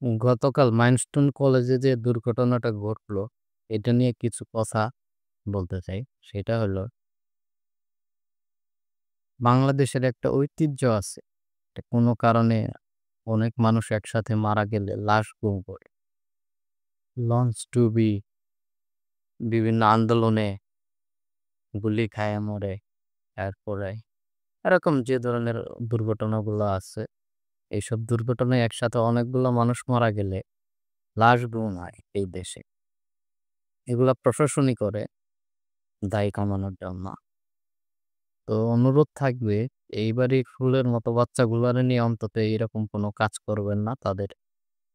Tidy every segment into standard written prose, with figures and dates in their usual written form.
গতকাল মাইলস্টোন কলেজে যে দুর্ঘটনাটা ঘটলো, এটা নিয়ে কিছু কথা বলতে চাই। সেটা হলো বাংলাদেশের একটা ঐতিহ্য আছে। কোনো কারণে অনেক মানুষ একসাথে মারা গেলে লাশ গুম করে। লঞ্চ ডুবি, বিভিন্ন আন্দোলনে গুলি খায় মরে, এরপরে এরকম যে ধরনের দুর্ঘটনাগুলো আছে, এইসব দুর্ঘটনায় একসাথে অনেকগুলো মানুষ মারা গেলে লাশ গুম হয় এই দেশে। এগুলা প্রশাসনই করে দায় কমানোর জন্য। তো অনুরোধ থাকবে এইবারই ফুলের মতো বাচ্চাগুলারে নিয়ে অন্তত এইরকম কোনো কাজ করবেন না। তাদের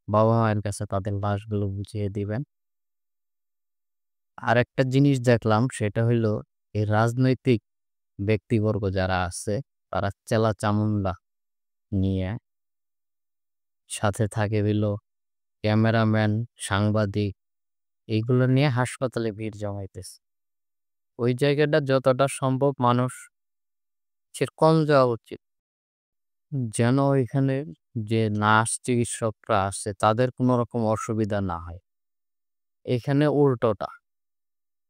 বাবা-মায়ের কাছে তাদের লাশগুলো বুঝিয়ে দিবেন। আরেকটা জিনিস দেখলাম সেটা হইলো এই রাজনৈতিক ব্যক্তিবর্গ যারা আছে তারা চেলা-চামুন্ডা নিয়ে সাথে থাকে হইলো ক্যামেরাম্যান, সাংবাদিক এইগুলো নিয়ে হাসপাতালে ভিড় জমাইতেছে। ওই জায়গাটা যতটা সম্ভব মানুষের কম যাওয়া উচিত। যেন এখানে যে নার্স চিকিৎসকরা আছে তাদের কোনো রকম অসুবিধা না হয়। এখানে উল্টোটা।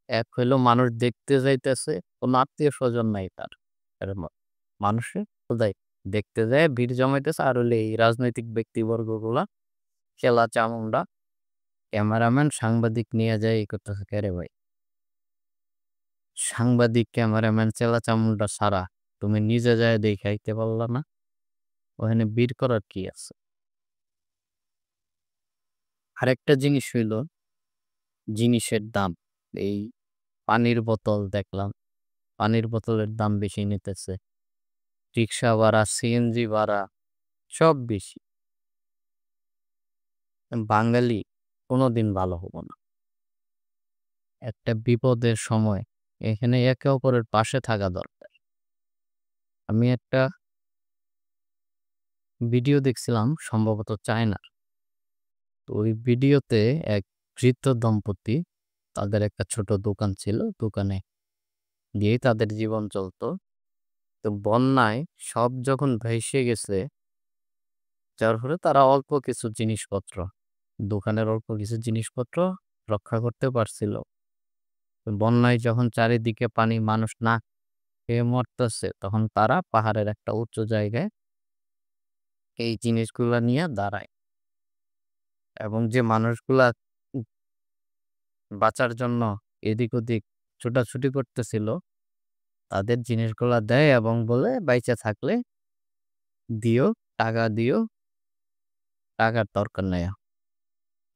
এক হইলো মানুষ দেখতে যাইতেছে, কোনো আত্মীয়-স্বজন নাই তার। আর মানুষে খোদাই দেখতে যায় ভিড় জমাইতেছে আর হইলো এই রাজনৈতিক ব্যক্তিবর্গগুলা চেলা-চামুন্ডা, ক্যামেরাম্যান, সাংবাদিক নিয়ে যায় ই করতেছে। কেরে ভাই? সাংবাদিক, ক্যামেরাম্যান, চেলা-চামুন্ডা ছাড়া তুমি নিজে যায়া দেইখা আইতে পারলা না? ওখানে ভিড় করার কি আছে? আরেকটা জিনিস হইলো জিনিসের দাম। এই পানির বোতল দেখলাম, পানির বোতলের দাম বেশি নিতেছে। রিক্সা ভাড়া, সিএনজি ভাড়া সব বেশি। বাঙালি কোনোদিন ভালো হবো না। একটা বিপদের সময় এখানে একে অপরের পাশে থাকা দরকার। আমি একটা ভিডিও দেখছিলাম সম্ভবত চায়নার। তো ওই ভিডিওতে এক বৃদ্ধ দম্পতি তাদের একটা ছোট দোকান ছিল। দোকানে দিয়েই তাদের জীবন চলতো। তো বন্যায় সব যখন ভেসে গেছে, যার ফলে তারা অল্প কিছু জিনিসপত্র, দোকানের অল্প কিছু জিনিসপত্র রক্ষা করতে পারছিল। তো বন্যায় যখন চারিদিকে পানি, মানুষ না খেয়ে মরতেছে, তখন তারা পাহাড়ের একটা উঁচু জায়গায় এই জিনিসগুলা নিয়ে দাঁড়ায় এবং যে মানুষগুলা উ বাঁচার জন্য এদিক ওদিক ছুটাছুটি করতেছিল, তাদের জিনিসগুলা দেয় এবং বলে, "বাইচা থাকলে দিও, টাকা দিও, টাকার দরকার নাই।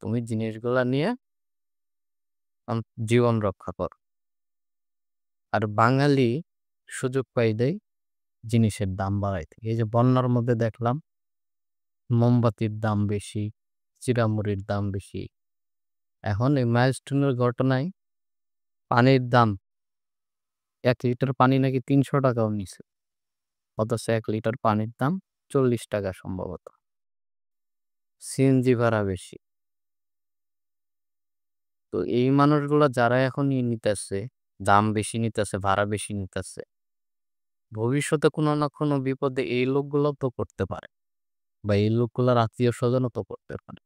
তুমি জিনিসগুলা নিয়ে জীবন রক্ষা করো।" আর বাঙালি সুযোগ পাইলেই জিনিসের দাম বাড়াইতে। এই যে বন্যার মধ্যে দেখলাম মোমবাতির দাম বেশি, চিঁড়ামুড়ির দাম বেশি। এখন এই মাইলস্টোনের ঘটনায় পানির দাম ১ লিটার পানি নাকি ৳৩০০ নিছে। অথচ ১ লিটার পানির দাম ৳৪০ সম্ভবত। সিএনজি ভাড়া বেশি। তো এই মানুষগুলা যারা এখন নিতেছে, দাম বেশি নিতেছে, ভাড়া বেশি নিতেছে, ভবিষ্যতে কোনো না কোনো বিপদে এই লোকগুলাও তো পড়তে পারে বা এই লোকগুলার আত্মীয়-স্বজনও তো পড়তে পারে।